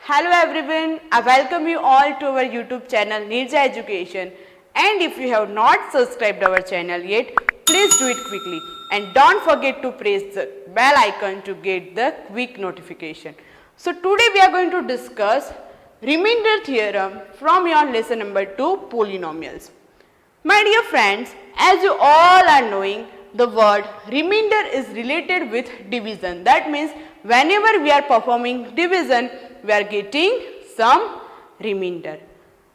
Hello everyone, I welcome you all to our YouTube channel Nirja Education, and if you have not subscribed our channel yet, please do it quickly and don't forget to press the bell icon to get the quick notification. So today we are going to discuss remainder theorem from your lesson number 2, polynomials. My dear friends, as you all are knowing, the word remainder is related with division. That means whenever we are performing division, we are getting some remainder.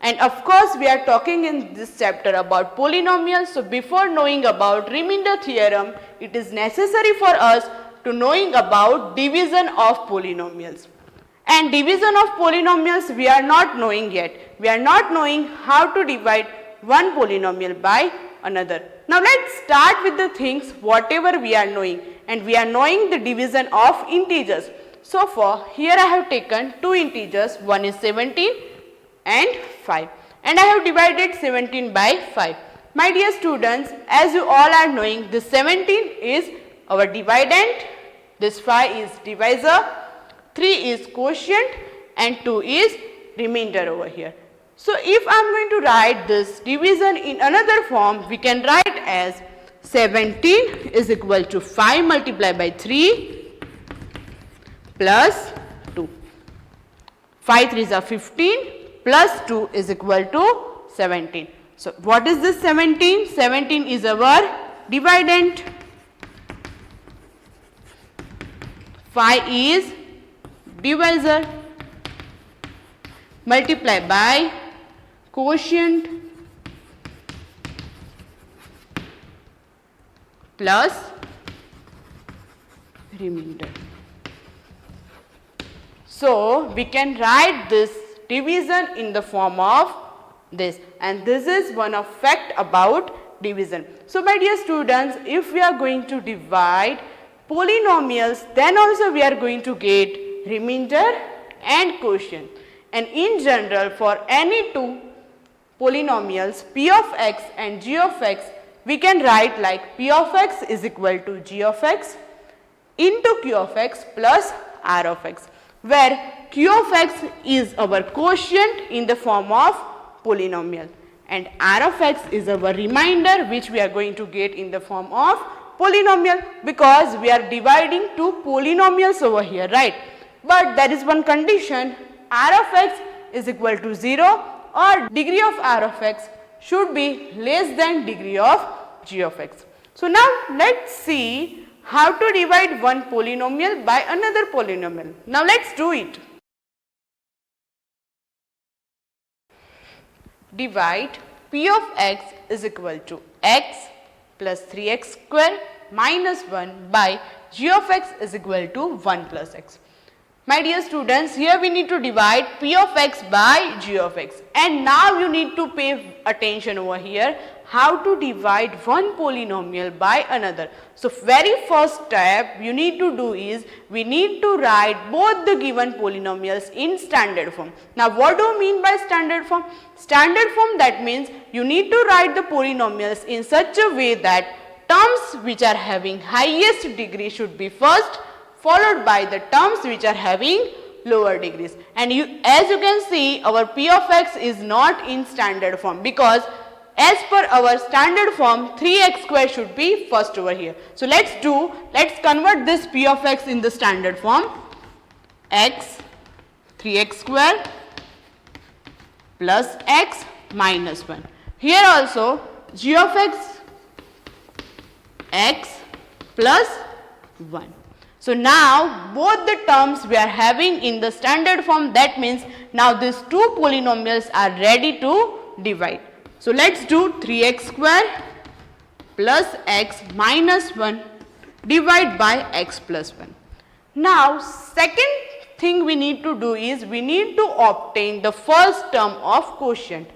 And of course, we are talking in this chapter about polynomials. So before knowing about remainder theorem, it is necessary for us to knowing about division of polynomials. And division of polynomials we are not knowing yet. We are not knowing how to divide one polynomial by another. Now let's start with the things whatever we are knowing, and we are knowing the division of integers. So for here I have taken two integers, one is 17 and 5, and I have divided 17 by 5. My dear students, as you all are knowing, this 17 is our dividend, this 5 is divisor, 3 is quotient and 2 is remainder over here. So if I am going to write this division in another form, we can write as 17 is equal to 5 multiplied by 3 plus 2. 5 3s are 15 plus 2 is equal to 17. So what is this 17? 17 is our dividend. 5 is divisor, multiply by quotient plus remainder. So we can write this division in the form of this, and this is one of fact about division. So my dear students, if we are going to divide polynomials, then also we are going to get remainder and quotient. And in general, for any two polynomials p of x and g of x, we can write like p of x is equal to g of x into q of x plus r of x, where q of x is our quotient in the form of polynomial and r of x is our remainder, which we are going to get in the form of polynomial, because we are dividing two polynomials over here, right? But there is one condition, r of x is equal to 0 or degree of r of x should be less than degree of g of x. So now let's see how to divide one polynomial by another polynomial. Now let's do it. Divide p of x is equal to x plus 3x square minus 1 by g of x is equal to 1 plus x. My dear students, here we need to divide p of x by g of x, and now you need to pay attention over here how to divide one polynomial by another. So very first step you need to do is we need to write both the given polynomials in standard form. Now what do you mean by standard form? Standard form, that means you need to write the polynomials in such a way that terms which are having highest degree should be first, followed by the terms which are having lower degrees. And as you can see, our p of x is not in standard form, because as per our standard form 3x square should be first over here. So let's convert this p of x in the standard form. X 3x square plus x minus 1. Here also g of x plus 1. So now both the terms we are having in the standard form, that means now these two polynomials are ready to divide. So let's do 3x square plus x minus 1 divide by x plus 1. Now second thing we need to do is we need to obtain the first term of quotient,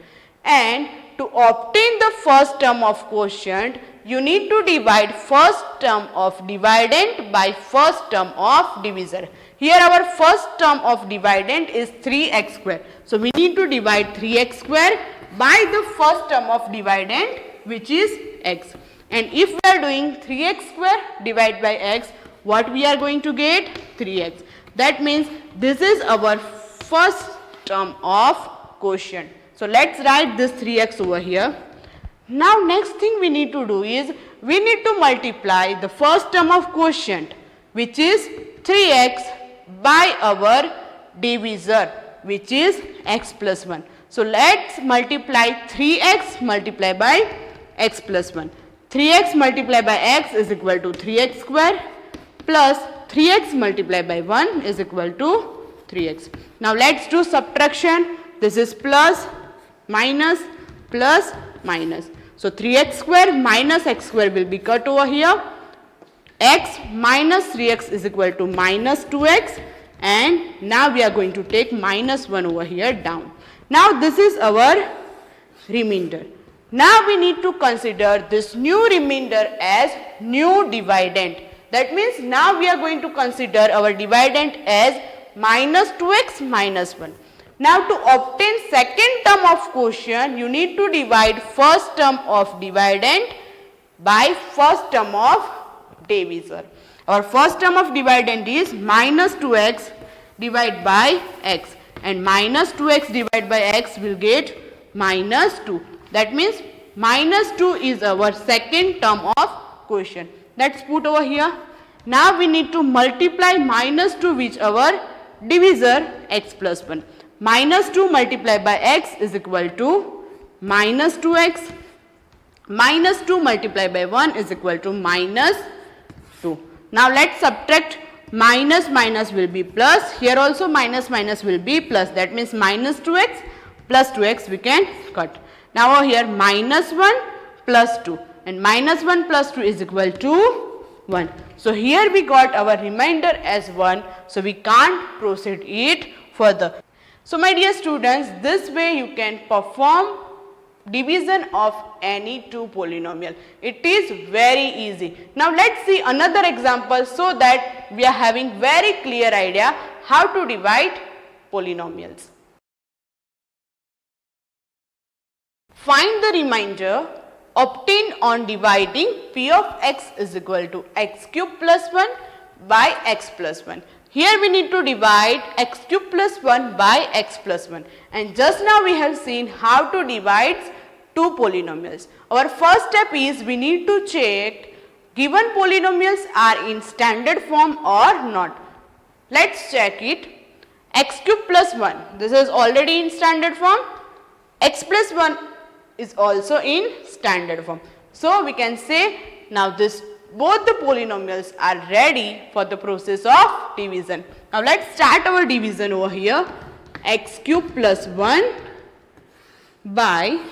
and to obtain the first term of quotient you need to divide first term of dividend by first term of divisor. Here our first term of dividend is 3x square. So we need to divide 3x square by the first term of dividend, which is x. And if we are doing 3x square divided by x, what we are going to get? 3x. That means this is our first term of quotient. So let's write this 3x over here. Now next thing we need to do is we need to multiply the first term of quotient, which is 3x, by our divisor, which is x plus 1. So let's multiply 3x multiply by x plus 1. 3x multiplied by x is equal to 3x square plus 3x multiplied by 1 is equal to 3x. Now let's do subtraction. This is plus, minus, plus, minus. So 3x square minus x square will be cut over here. X minus 3x is equal to minus 2x, and now we are going to take minus 1 over here down. Now this is our remainder. Now we need to consider this new remainder as new dividend. That means now we are going to consider our dividend as minus 2x minus 1. Now to obtain second term of quotient, you need to divide first term of dividend by first term of divisor. Our first term of dividend is minus 2x divided by x, and minus 2x divided by x will get minus 2. That means minus 2 is our second term of quotient. Let's put over here. Now we need to multiply minus 2 with our divisor x plus 1. Minus 2 multiplied by x is equal to minus 2x. Minus 2 multiplied by 1 is equal to minus 2. Now let's subtract. Minus minus will be plus. Here also minus minus will be plus. That means minus 2x plus 2x we can cut. Now over here minus 1 plus 2, and minus 1 plus 2 is equal to 1. So here we got our remainder as 1. So we can't proceed it further. So my dear students, this way you can perform division of any two polynomial. It is very easy. Now let's see another example so that we are having very clear idea how to divide polynomials. Find the remainder obtained on dividing p of x is equal to x cube plus 1 by x plus 1. Here we need to divide x cube plus 1 by x plus 1, and just now we have seen how to divide two polynomials. Our first step is we need to check given polynomials are in standard form or not. Let's check it. X cube plus 1, this is already in standard form. X plus 1 is also in standard form. So we can say now both the polynomials are ready for the process of division. Now let's start our division over here. X cube plus 1 by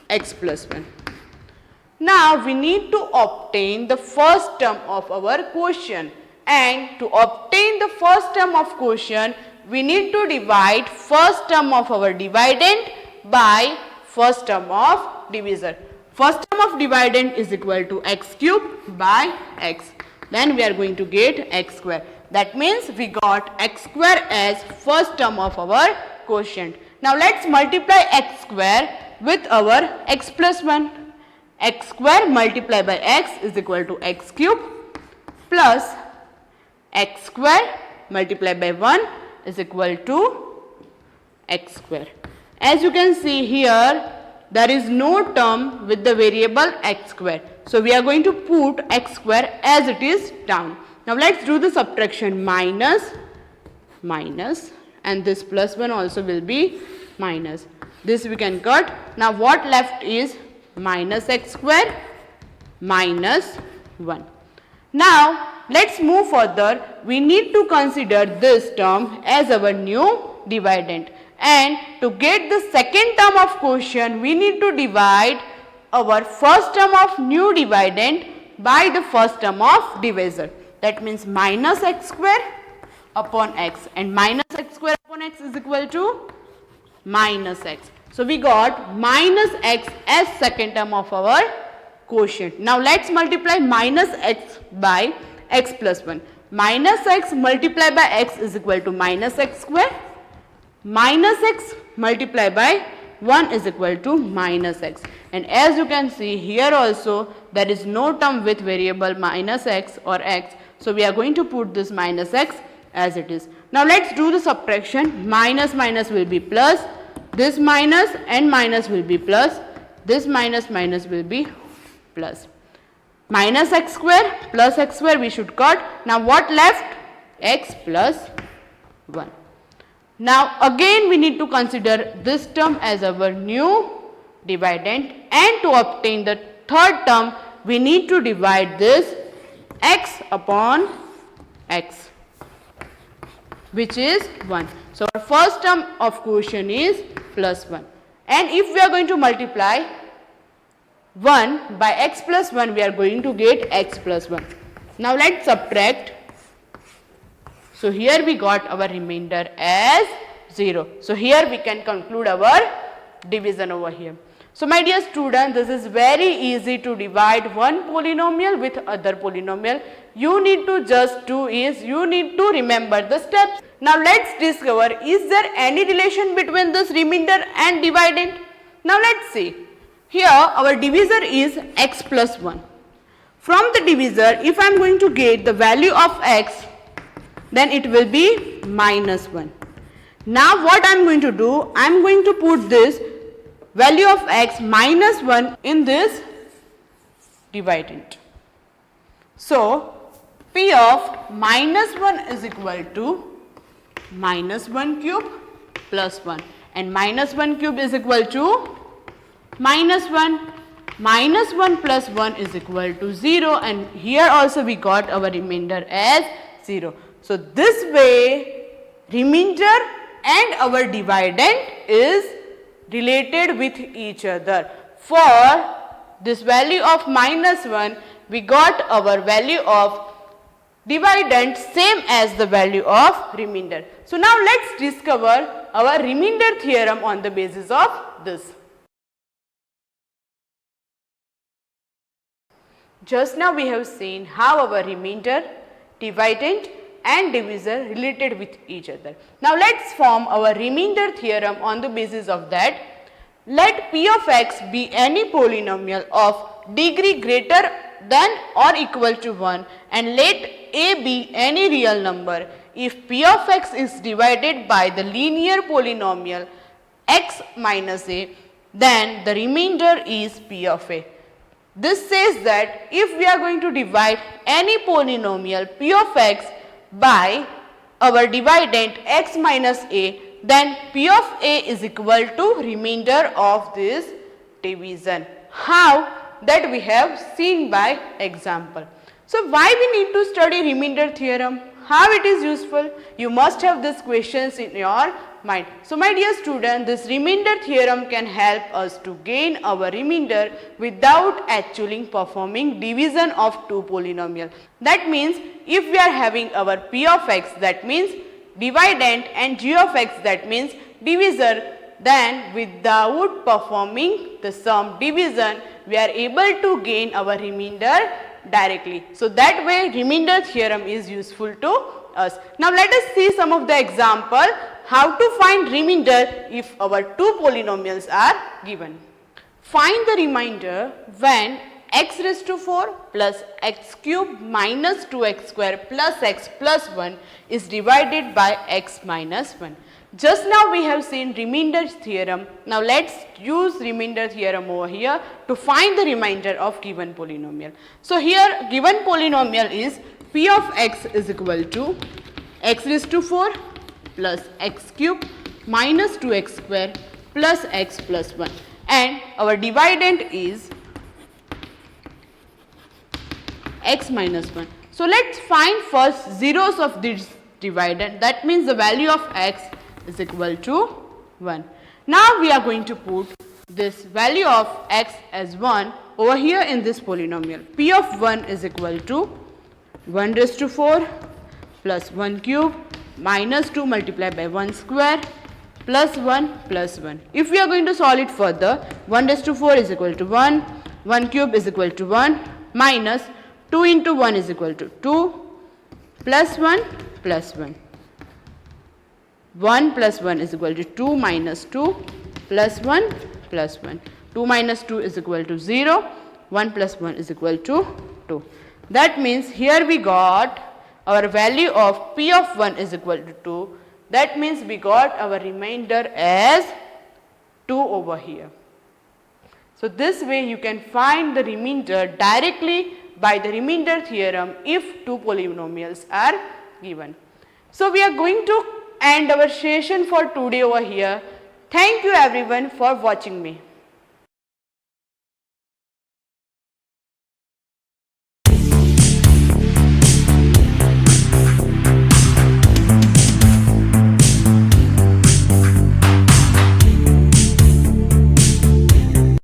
x plus 1. Now we need to obtain the first term of our quotient, and to obtain the first term of quotient we need to divide first term of our dividend by first term of divisor. First term of dividend is equal to x cube by x. Then we are going to get x square. That means we got x square as first term of our quotient. Now let's multiply x square with our x plus 1. X square multiplied by x is equal to x cube plus x square multiplied by 1 is equal to x square. As you can see here, there is no term with the variable x square. So we are going to put x square as it is down. Now let's do the subtraction. Minus, minus, and this plus 1 also will be minus. This we can cut. Now what left is minus x square minus 1. Now let's move further. We need to consider this term as our new dividend. And to get the second term of quotient, we need to divide our first term of new dividend by the first term of divisor. That means minus x square upon x, and minus x square upon x is equal to minus x. So we got minus x as second term of our quotient. Now let's multiply minus x by x plus 1. Minus x multiplied by x is equal to minus x square. Minus x multiplied by 1 is equal to minus x. And as you can see here also there is no term with variable minus x or x. So we are going to put this minus x as it is. Now let's do the subtraction. Minus minus will be plus, this minus and minus will be plus, this minus minus will be plus. Minus x square plus x square we should cut. Now what left? X plus 1. Now again we need to consider this term as our new dividend, and to obtain the third term we need to divide this x upon x, which is 1. So our first term of quotient is plus 1, and if we are going to multiply 1 by x plus 1, we are going to get x plus 1. Now let's subtract. So here we got our remainder as 0. So here we can conclude our division over here. So my dear student, this is very easy to divide one polynomial with other polynomial. You need to just do is, you need to remember the steps. Now let's discover, is there any relation between this remainder and dividend? Now let's see. Here our divisor is x plus 1. From the divisor, if I am going to get the value of x, then it will be minus 1. Now what I am going to do, I am going to put this value of x minus 1 in this dividend. So P of minus 1 is equal to minus 1 cube plus 1, and minus 1 cube is equal to minus 1. Minus 1 plus 1 is equal to 0, and here also we got our remainder as 0. So this way remainder and our dividend is related with each other. For this value of minus 1, we got our value of dividend same as the value of remainder. So now let's discover our remainder theorem on the basis of this. Just now we have seen how our remainder, dividend and divisor related with each other. Now let's form our remainder theorem on the basis of that. Let p of x be any polynomial of degree greater than or equal to 1, and let a be any real number if p of x is divided by the linear polynomial x minus a, then the remainder is p of a. This says that if we are going to divide any polynomial p of x by our dividend x minus a, then p of a is equal to remainder of this division. How? That we have seen by example. So why we need to study remainder theorem? How it is useful? You must have these questions in your mind. So my dear student, this remainder theorem can help us to gain our remainder without actually performing division of two polynomial. That means if we are having our p of x, that means dividend, and g of x, that means divisor, then without performing the sum division, we are able to gain our remainder directly. So that way remainder theorem is useful to us. Now let us see some of the example how to find remainder if our two polynomials are given. Find the remainder when x raised to 4 plus x cube minus 2x square plus x plus 1 is divided by x minus 1. Just now we have seen remainder theorem. Now let's use remainder theorem over here to find the remainder of given polynomial. So here given polynomial is p of x is equal to x raised to 4 plus x cube minus 2x square plus x plus 1, and our dividend is x minus 1. So let's find first zeros of this dividend. That means the value of x is equal to 1. Now we are going to put this value of x as 1 over here in this polynomial. P of 1 is equal to 1 raised to 4 plus 1 cube minus 2 multiplied by 1 square plus 1 plus 1. If we are going to solve it further, 1 raised to 4 is equal to 1, 1 cube is equal to 1 minus 2 into 1 is equal to 2 plus 1 plus 1. 1 plus 1 is equal to 2 minus 2 plus 1 plus 1. 2 minus 2 is equal to 0. 1 plus 1 is equal to 2. That means here we got our value of P of 1 is equal to 2. That means we got our remainder as 2 over here. So this way you can find the remainder directly by the remainder theorem if two polynomials are given. So we are going to end our session for today over here. Thank you everyone for watching me.